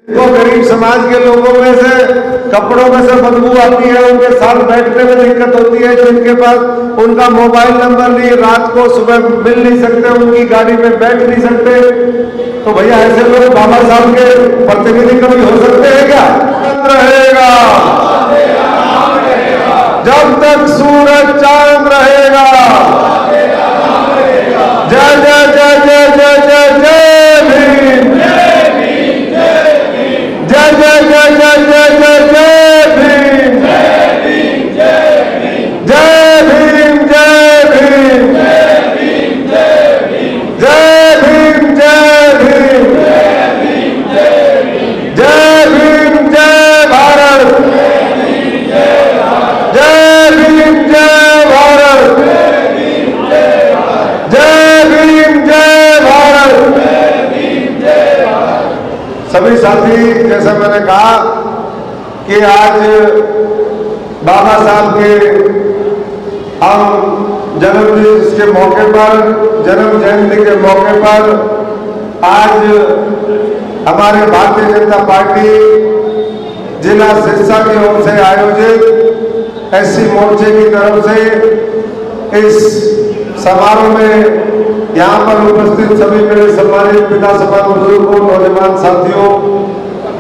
वो गरीब समाज के लोगों में से कपड़ों में से बदबू आती है, उनके साथ बैठने में दिक्कत होती है, जिनके पास उनका मोबाइल नंबर नहीं, रात को सुबह मिल नहीं सकते, उनकी गाड़ी में बैठ नहीं सकते, तो भैया ऐसे लोग बाबा साहब के प्रतिनिधि कभी हो सकते हैं क्या? रहेगा जब तक सूरज चांद रहेगा। जय जय जय जय जय जय जय भीम, जय जय जय जय जय जय जय भीम, जय भीम जय भीम, जय भीम जय भीम, जय भीम जय भारत, जय भीम जय भारत, जय भीम जय भारत। सभी साथी, जैसा मैंने कहा कि आज बाबा साहब के हम जन्मदिन के मौके पर, जन्म जयंती के मौके पर आज हमारे भारतीय जनता पार्टी जिला सिरसा की ओर से आयोजित एससी मोर्चे की तरफ से इस समारोह में यहाँ पर उपस्थित सभी मेरे सम्मानित पिता सभा बुजुर्गों, नौजवान साथियों,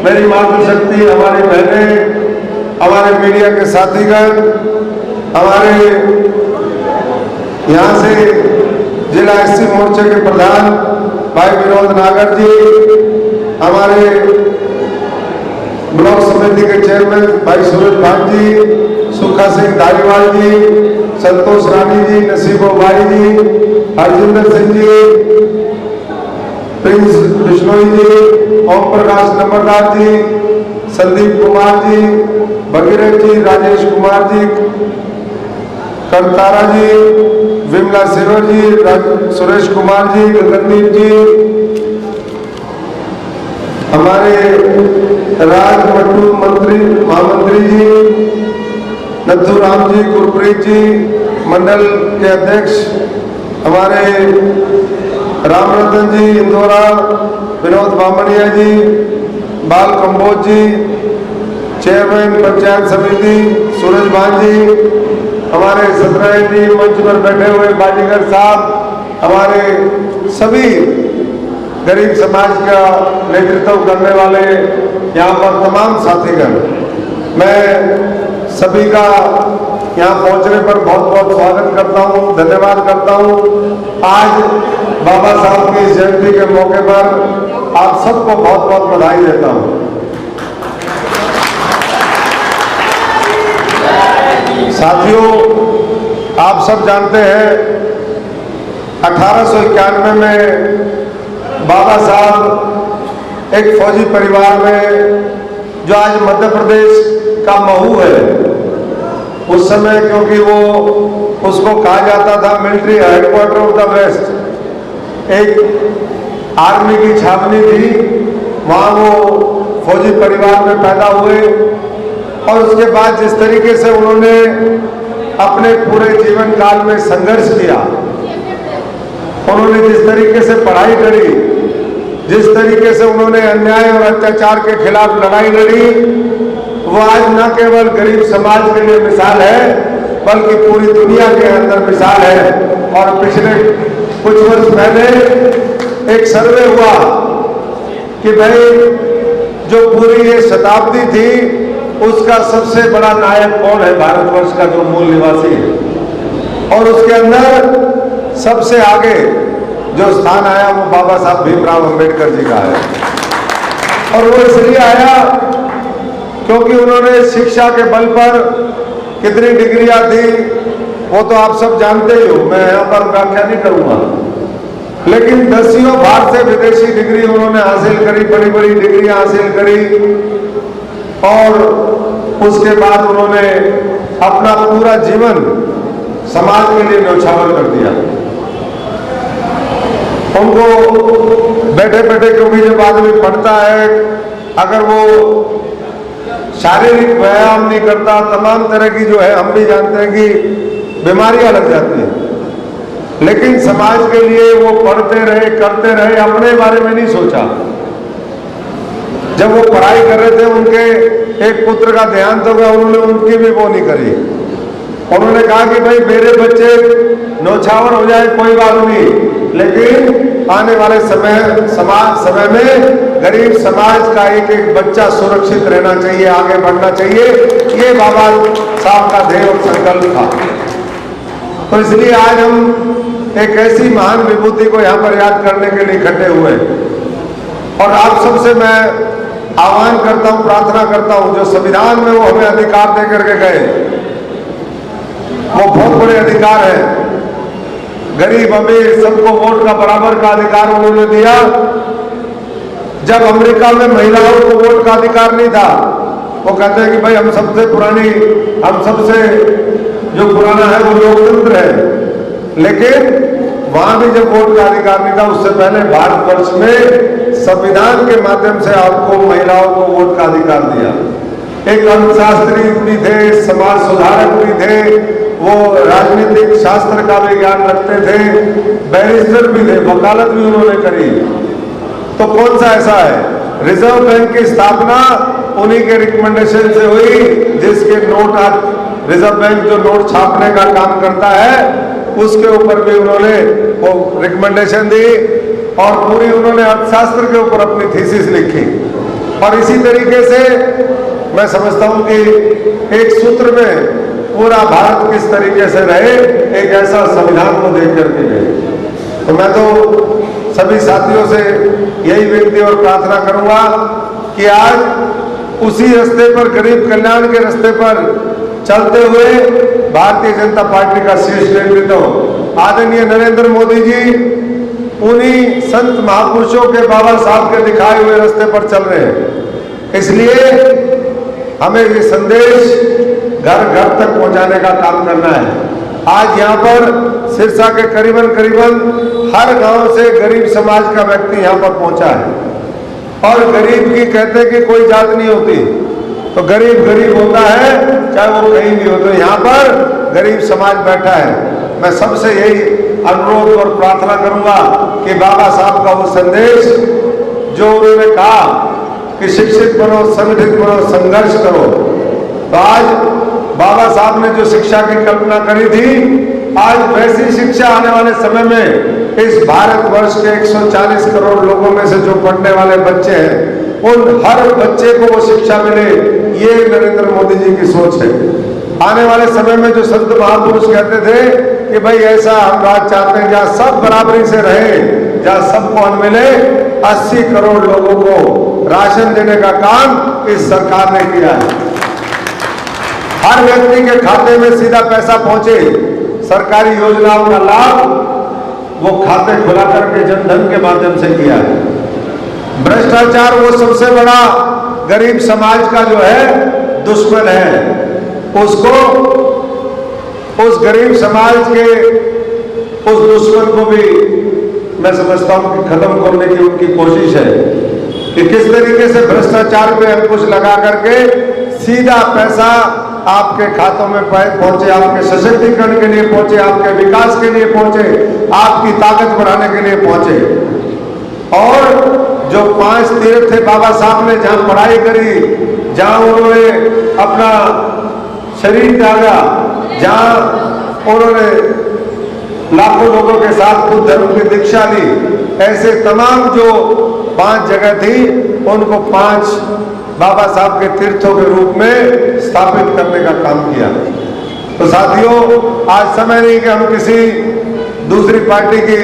मेरी मातृशक्ति, हमारी बहनें, हमारे मीडिया के साथीगण, हमारे यहाँ से जिला एससी मोर्चे के प्रधान भाई विनोद नागर जी, हमारे ब्लॉक समिति के चेयरमैन भाई सूरज भाट जी, सुखा सिंह धारीवाल जी, संतोष रानी जी, नसीबो भाई जी, हरजिंदर सिंह जी, प्रिंस बिश्नोई जी, ओम प्रकाश नंबरदार जी, संदीप कुमार जी, भगीरथ जी, राजेश कुमार जी, करतारा जी, विमला सिरोर जी, सुरेश कुमार जी, गगनदीप जी, हमारे राजमट्टू मंत्री महामंत्री जी, नथु राम जी, गुरप्रीत जी, मंडल के अध्यक्ष हमारे रामरतन जी इंदौरा, विनोद बामणिया जी, बाल कंबोज जी, चेयरमैन पंचायत समिति सूरज भान जी, हमारे सत्यनारायण जी, मंच पर बैठे हुए बाजीगर साहब, हमारे सभी गरीब समाज का नेतृत्व करने वाले यहाँ पर तमाम साथीगण, मैं सभी का यहाँ पहुँचने पर बहुत बहुत स्वागत करता हूँ, धन्यवाद करता हूँ। आज बाबा साहब की जयंती के मौके पर आप सबको बहुत बहुत बधाई देता हूँ। साथियों, आप सब जानते हैं 1891 में बाबा साहब एक फौजी परिवार में, जो आज मध्य प्रदेश का महू है, उस समय क्योंकि वो उसको कहा जाता था military headquarter of the west, एक आर्मी की छावनी थी, वहाँ वो फौजी परिवार में पैदा हुए और उसके बाद जिस तरीके से उन्होंने अपने पूरे जीवन काल में संघर्ष किया, उन्होंने जिस तरीके से पढ़ाई करी, जिस तरीके से उन्होंने अन्याय और अत्याचार के खिलाफ लड़ाई लड़ी, वो आज न केवल गरीब समाज के लिए मिसाल है, बल्कि पूरी दुनिया के अंदर मिसाल है। और पिछले कुछ वर्ष पहले एक सर्वे हुआ कि भाई जो पूरी ये शताब्दी थी, उसका सबसे बड़ा नायक कौन है भारतवर्ष का, जो मूल निवासी है, और उसके अंदर सबसे आगे जो स्थान आया वो बाबा साहब भीमराव अंबेडकर जी का है। और वो इसलिए आया क्योंकि उन्होंने शिक्षा के बल पर कितनी डिग्रियां दी वो तो आप सब जानते ही हो, मैं यहाँ पर व्याख्या नहीं करूंगा, लेकिन दसियों बार से विदेशी डिग्री उन्होंने हासिल करी, बड़ी बड़ी डिग्रियां हासिल करी, और उसके बाद उन्होंने अपना पूरा जीवन समाज के लिए न्यौछावर कर दिया। उनको बैठे बैठे, क्योंकि जब आदमी पढ़ता है, अगर वो शारीरिक व्यायाम नहीं करता, तमाम तरह की जो है, हम भी जानते हैं कि बीमारियां लग जाती हैं, लेकिन समाज के लिए वो पढ़ते रहे, करते रहे, अपने बारे में नहीं सोचा। जब वो पढ़ाई कर रहे थे, उनके एक पुत्र का देहांत हो गया, उन्होंने उनकी भी वो नहीं करी। उन्होंने कहा कि भाई मेरे बच्चे नौछावर हो जाए कोई बात नहीं, लेकिन आने वाले समय में गरीब समाज का एक एक बच्चा सुरक्षित रहना चाहिए, आगे बढ़ना चाहिए। ये बाबा साहब का ध्येय और संकल्प था। तो इसलिए आज हम एक ऐसी महान विभूति को यहाँ पर याद करने के लिए इकट्ठे हुए, और आप सबसे मैं आह्वान करता हूँ, प्रार्थना करता हूँ, जो संविधान में वो हमें अधिकार दे करके गए, वो बहुत बड़े अधिकार है। गरीब अमीर सबको वोट का बराबर का अधिकार उन्होंने दिया। जब अमेरिका में महिलाओं को वोट का अधिकार नहीं था, वो कहते हैं कि भाई हम सबसे जो पुराना है वो लोकतंत्र है, लेकिन वहां भी जब वोट का अधिकार नहीं था, उससे पहले भारतवर्ष में संविधान के माध्यम से आपको महिलाओं को वोट का अधिकार दिया। एक अर्थशास्त्री भी थे, समाज सुधारक भी थे, वो राजनीतिक शास्त्र का भी ज्ञान रखते थे, बैरिस्टर भी थे, वकालत भी उन्होंने करी। तो कौन सा ऐसा है? रिजर्व बैंक की स्थापना उन्हीं के रिकमेंडेशन से हुई, जिसके नोट आज रिजर्व बैंक जो नोट छापने का काम करता है, उसके ऊपर भी उन्होंने वो रिकमेंडेशन दी, और पूरी उन्होंने अर्थशास्त्र के ऊपर अपनी थीसिस लिखी। और इसी तरीके से मैं समझता हूं कि एक सूत्र में पूरा भारत किस तरीके से रहे, एक ऐसा संविधान को देख करके गए। तो मैं तो सभी साथियों से यही विनती और प्रार्थना करूंगा कि आज उसी रास्ते पर, गरीब कल्याण के रास्ते पर चलते हुए भारतीय जनता पार्टी का शीर्ष नेतृत्व आदरणीय नरेंद्र मोदी जी उन्हीं संत महापुरुषों के, बाबा साहब के दिखाए हुए रास्ते पर चल रहे हैं। इसलिए हमें ये संदेश घर घर तक पहुंचाने का काम करना है। आज यहाँ पर सिरसा के करीबन हर गांव से गरीब समाज का व्यक्ति यहाँ पर पहुंचा है, और गरीब की कहते हैं कि कोई जात नहीं होती, तो गरीब गरीब होता है, चाहे वो कहीं भी हो। तो यहाँ पर गरीब समाज बैठा है। मैं सबसे यही अनुरोध और प्रार्थना करूंगा कि बाबा साहब का वो संदेश जो उन्होंने कहा कि शिक्षित बनो, संगठित बनो, संघर्ष करो, तो आज बाबा साहब ने जो शिक्षा की कल्पना करी थी, आज वैसी शिक्षा आने वाले समय में इस भारतवर्ष के 140 करोड़ लोगों में से जो पढ़ने वाले बच्चे हैं, उन हर बच्चे को वो शिक्षा मिले, ये नरेंद्र मोदी जी की सोच है। आने वाले समय में जो संत महापुरुष कहते थे कि भाई ऐसा हम राज चाहते हैं जहाँ सब बराबरी से रहे, जहाँ सबको अन्न मिले, 80 करोड़ लोगों को राशन देने का काम इस सरकार ने किया है। हर व्यक्ति के खाते में सीधा पैसा पहुंचे, सरकारी योजनाओं का लाभ वो खाते खुला करके जनधन के माध्यम से किया है। भ्रष्टाचार वो सबसे बड़ा गरीब समाज का जो है दुश्मन है, उसको, उस गरीब समाज के उस दुश्मन को भी मैं समझता हूं कि खत्म करने की उनकी कोशिश है कि किस तरीके से भ्रष्टाचार पे अंकुश लगा करके सीधा पैसा आपके खातों में पहुंचे, आपके सशक्तिकरण के लिए पहुंचे, आपके विकास के लिए पहुंचे, आपकी ताकत बढ़ाने के लिए पहुंचे। और जो 5 तीर्थ थे बाबा साहब ने, जहां पढ़ाई करी, जहां उन्होंने अपना शरीर त्यागा, जहां उन्होंने लाखों लोगों के साथ खुद धर्म की दीक्षा ली, ऐसे तमाम जो 5 जगह थी, उनको 5 बाबा साहब के तीर्थों के रूप में स्थापित करने का काम किया। तो साथियों, आज समय नहीं कि हम किसी दूसरी पार्टी की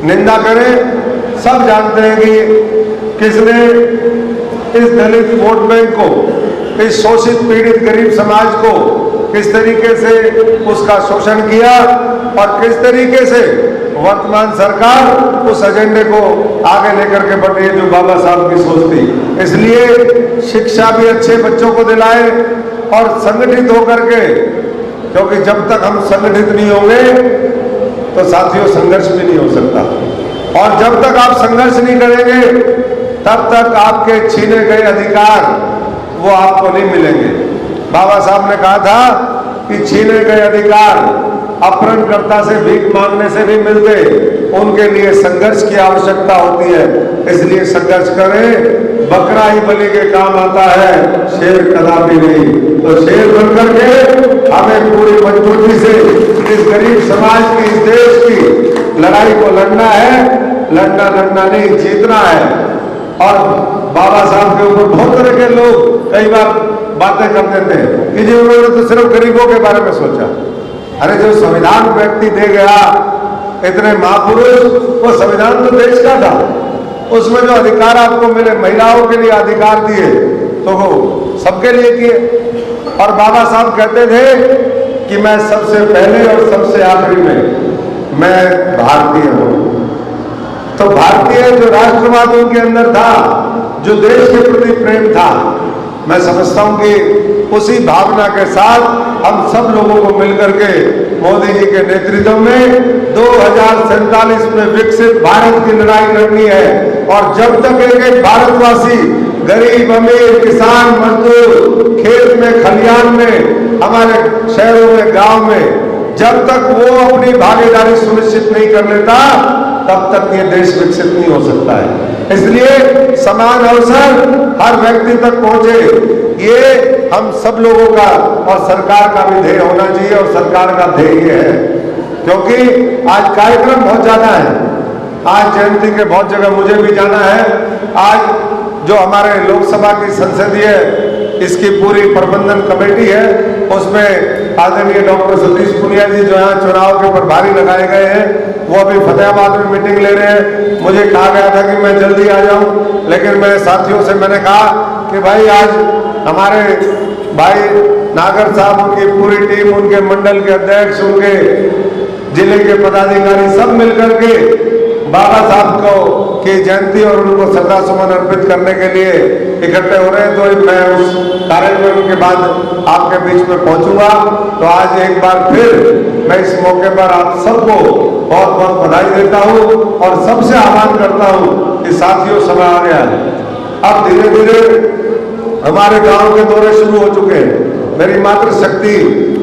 निंदा करें। सब जानते हैं कि किसने इस दलित वोट बैंक को, इस शोषित पीड़ित गरीब समाज को किस तरीके से उसका शोषण किया, और किस तरीके से वर्तमान सरकार उस एजेंडे को आगे लेकर के बढ़ रही है जो बाबा साहब की सोच थी। इसलिए शिक्षा भी अच्छे बच्चों को दिलाए और संगठित होकर के, क्योंकि जब तक हम संगठित नहीं होंगे तो साथियों संघर्ष भी नहीं हो सकता, और जब तक आप संघर्ष नहीं करेंगे तब तक आपके छीने गए अधिकार वो आपको नहीं मिलेंगे। बाबा साहब ने कहा था कि छीने गए अधिकार अपहरणकर्ता से भीख मांगने से भी मिलते, उनके लिए संघर्ष की आवश्यकता होती है, इसलिए संघर्ष करें। बकरा ही बलि के काम आता है, शेर कदापि नहीं। तो शेर बनकर के हमें पूरी मजबूती से इस गरीब समाज की, इस देश की लड़ाई को लड़ना है। लड़ना नहीं, जीतना है। और बाबा साहब के ऊपर बहुत तरह के लोग कई बार बातें करते थे कि जी उन्होंने तो सिर्फ गरीबों के बारे में सोचा। अरे जो संविधान व्यक्ति दे गया, इतने महापुरुष, वो संविधान तो देश का था। उसमें जो अधिकार आपको मिले, महिलाओं के लिए अधिकार दिए तो वो सबके लिए किए। और बाबा साहब कहते थे कि मैं सबसे पहले और सबसे आखिरी में मैं भारतीय हूं। तो भारतीय जो राष्ट्रवाद उनके अंदर था, जो देश के प्रति प्रेम था, मैं समझता हूं कि उसी भावना के साथ हम सब लोगों को मिलकर के मोदी जी के नेतृत्व में 2047 में विकसित भारत की लड़ाई लड़नी है। और जब तक एक एक भारतवासी, गरीब, अमीर, किसान, मजदूर, खेत में, खलियान में, हमारे शहरों में, गांव में, जब तक वो अपनी भागीदारी सुनिश्चित नहीं कर लेता, तब तक ये देश विकसित नहीं हो सकता है। इसलिए समान अवसर हर व्यक्ति तक पहुंचे, ये हम सब लोगों का और सरकार का भी ध्येय होना चाहिए। और सरकार का ध्येय ये है, क्योंकि आज कार्यक्रम बहुत ज्यादा है। आज जयंती के बहुत जगह मुझे भी जाना है। आज जो हमारे लोकसभा की संसदीय इसकी पूरी प्रबंधन कमेटी है, उसमें आदरणीय डॉक्टर सतीश पुनिया जी जो यहाँ चुनाव के प्रभारी लगाए गए हैं, वो अभी फतेहाबाद में मीटिंग ले रहे हैं। मुझे कहा गया था कि मैं जल्दी आ जाऊं, लेकिन मैं साथियों से मैंने कहा कि भाई आज हमारे भाई नागर साहब, उनकी पूरी टीम, उनके मंडल के अध्यक्ष, उनके जिले के पदाधिकारी सब मिलकर के बाबा साहब को की जयंती और उनको श्रद्धा सुमन अर्पित करने के लिए इकट्ठे हो रहे हैं। तो मैं उस कार्यक्रम के बाद आपके बीच में पहुंचूंगा। तो आज एक बार फिर मैं इस मौके पर आप सबको बहुत बहुत बधाई देता हूं और सबसे आह्वान करता हूं कि साथियों, समय आ गया है। अब धीरे धीरे हमारे गांव के दौरे शुरू हो चुके हैं। मेरी मातृशक्ति,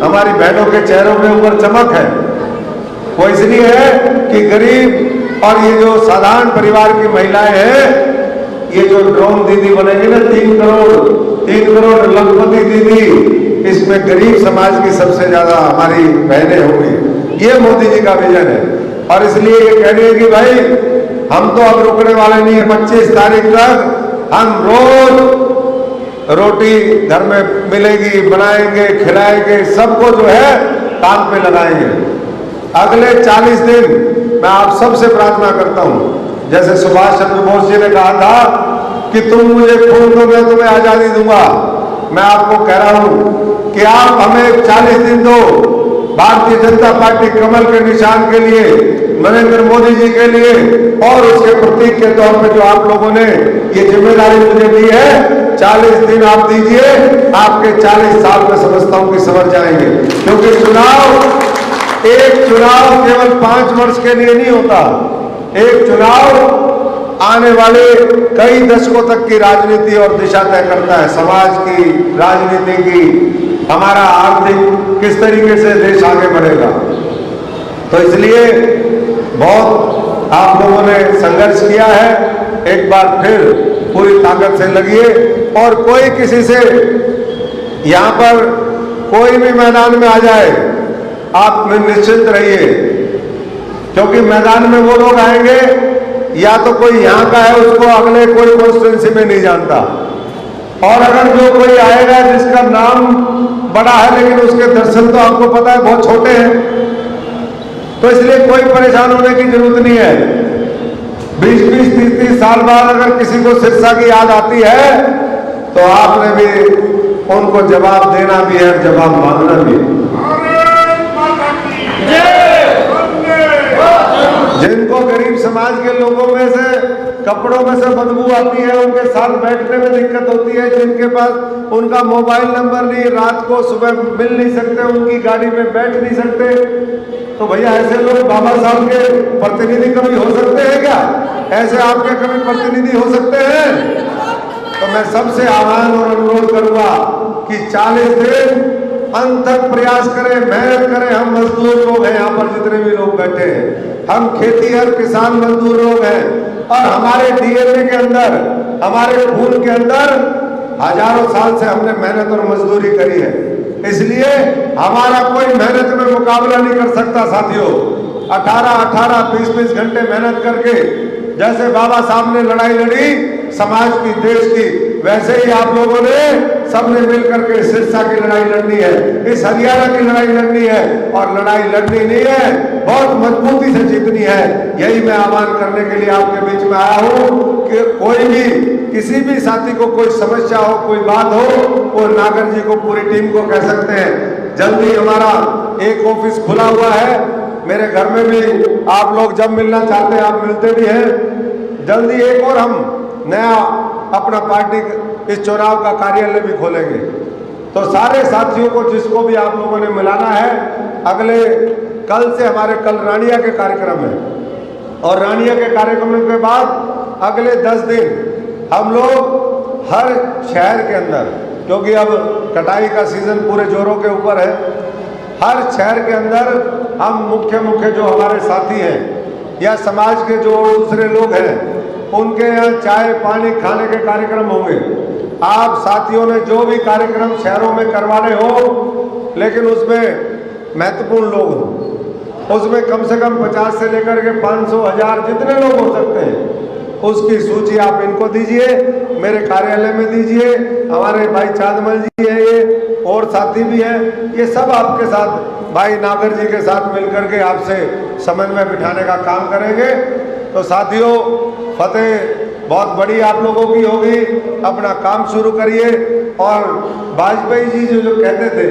हमारी बहनों के चेहरों के ऊपर चमक है। वो इसलिए है कि गरीब और ये जो साधारण परिवार की महिलाएं हैं, ये जो ड्रोन दीदी बनेगी ना, 3 करोड़ लखपति दीदी, इसमें गरीब समाज की सबसे ज्यादा हमारी बहनें होंगी। ये मोदी जी का विजन है। और इसलिए ये कह रही है कि भाई हम तो अब रुकने वाले नहीं है। 25 तारीख तक हम रोज रोटी घर में मिलेगी, बनाएंगे, खिलाएंगे, सबको जो है काम पे लगाएंगे। अगले 40 दिन मैं आप सबसे प्रार्थना करता हूं, जैसे सुभाष चंद्र बोस जी ने कहा था कि तुम मुझे खून दो, मैं तुम्हें आजादी दूंगा। मैं आपको कह रहा हूं कि आप हमें 40 दिन दो, भारतीय जनता पार्टी कमल के निशान के लिए, नरेंद्र मोदी जी के लिए, और उसके प्रतीक के तौर पे जो आप लोगों ने ये जिम्मेदारी मुझे दी है, 40 दिन आप दीजिए। आपके 40 साल में समझता हूं कि समझ जाएंगे। क्योंकि एक चुनाव केवल 5 वर्ष के लिए नहीं होता। एक चुनाव आने वाले कई दशकों तक की राजनीति और दिशा तय करता है, समाज की, राजनीति की, हमारा आर्थिक किस तरीके से देश आगे बढ़ेगा। तो इसलिए बहुत आप लोगों ने संघर्ष किया है। एक बार फिर पूरी ताकत से लगिए। और कोई किसी से यहाँ पर कोई भी मैदान में आ जाए, आप निश्चिंत रहिए, क्योंकि मैदान में वो लोग आएंगे, या तो कोई यहाँ का है, उसको अगले कोई कॉन्स्टिट्यूंसी में नहीं जानता, और अगर जो कोई आएगा जिसका नाम बड़ा है लेकिन उसके दर्शन तो आपको पता है बहुत छोटे हैं, तो इसलिए कोई परेशान होने की जरूरत नहीं है। 20-20, 30-30 साल बाद अगर किसी को सिरसा की याद आती है, तो आपने भी उनको जवाब देना भी है, जवाब मांगना भी है। जिनको गरीब समाज के लोगों में से कपड़ों में से बदबू आती है, उनके साथ बैठने में दिक्कत होती है, जिनके पास उनका मोबाइल नंबर नहीं, रात को सुबह मिल नहीं सकते, उनकी गाड़ी में बैठ नहीं सकते, तो भैया ऐसे लोग बाबा साहब के प्रतिनिधि कभी हो सकते हैं क्या? ऐसे आपके कभी प्रतिनिधि हो सकते हैं? तो मैं सबसे आह्वान और अनुरोध करूंगा कि 40 दिन अंत तक प्रयास करें, मेहनत करें। हम मजदूर लोग हैं यहाँ पर, जितने भी लोग बैठे हैं, हम खेतीहर किसान मजदूर लोग हैं और हमारे डीएनए के अंदर, हमारे खून के अंदर हजारों साल से हमने मेहनत और मजदूरी करी है। इसलिए हमारा कोई मेहनत में मुकाबला नहीं कर सकता साथियों। 18-18, 20-20 घंटे मेहनत करके जैसे बाबा साहब ने लड़ाई लड़ी समाज की, देश की, वैसे ही आप लोगों ने सबने मिलकर के सिरसा की लड़ाई लड़नी है, इस हरियाणा की लड़ाई लड़नी है। और लड़ाई लड़नी नहीं है, बहुत मजबूती से जीतनी है। यही मैं आह्वान करने के लिए आपके बीच में आया हूँ कि कोई भी, किसी भी साथी को कोई समस्या हो, कोई बात हो, वो नागर जी को, पूरी टीम को कह सकते हैं। जल्दी हमारा एक ऑफिस खुला हुआ है, मेरे घर में भी आप लोग जब मिलना चाहते हैं आप मिलते भी हैं। जल्दी एक और हम नया अपना पार्टी इस चुनाव का कार्यालय भी खोलेंगे। तो सारे साथियों को, जिसको भी आप लोगों ने मिलाना है, अगले कल से हमारे कल रानिया के कार्यक्रम है और रानिया के कार्यक्रम के बाद अगले 10 दिन हम लोग हर शहर के अंदर, क्योंकि अब कटाई का सीजन पूरे जोरों के ऊपर है, हर शहर के अंदर हम मुख्य जो हमारे साथी हैं या समाज के जो दूसरे लोग हैं उनके यहाँ चाय पानी खाने के कार्यक्रम होंगे। आप साथियों ने जो भी कार्यक्रम शहरों में करवाने हो, लेकिन उसमें महत्वपूर्ण लोग हों, उसमें कम से कम 50 से लेकर के 500, 1000 जितने लोग हो सकते हैं उसकी सूची आप इनको दीजिए, मेरे कार्यालय में दीजिए। हमारे भाई चांदमल जी है, ये और साथी भी हैं, ये सब आपके साथ भाई नागर जी के साथ मिलकर के आपसे समन्वय बिठाने का काम करेंगे। तो साथियों, फतेह बहुत बड़ी आप लोगों की होगी। अपना काम शुरू करिए। और वाजपेयी जी जो कहते थे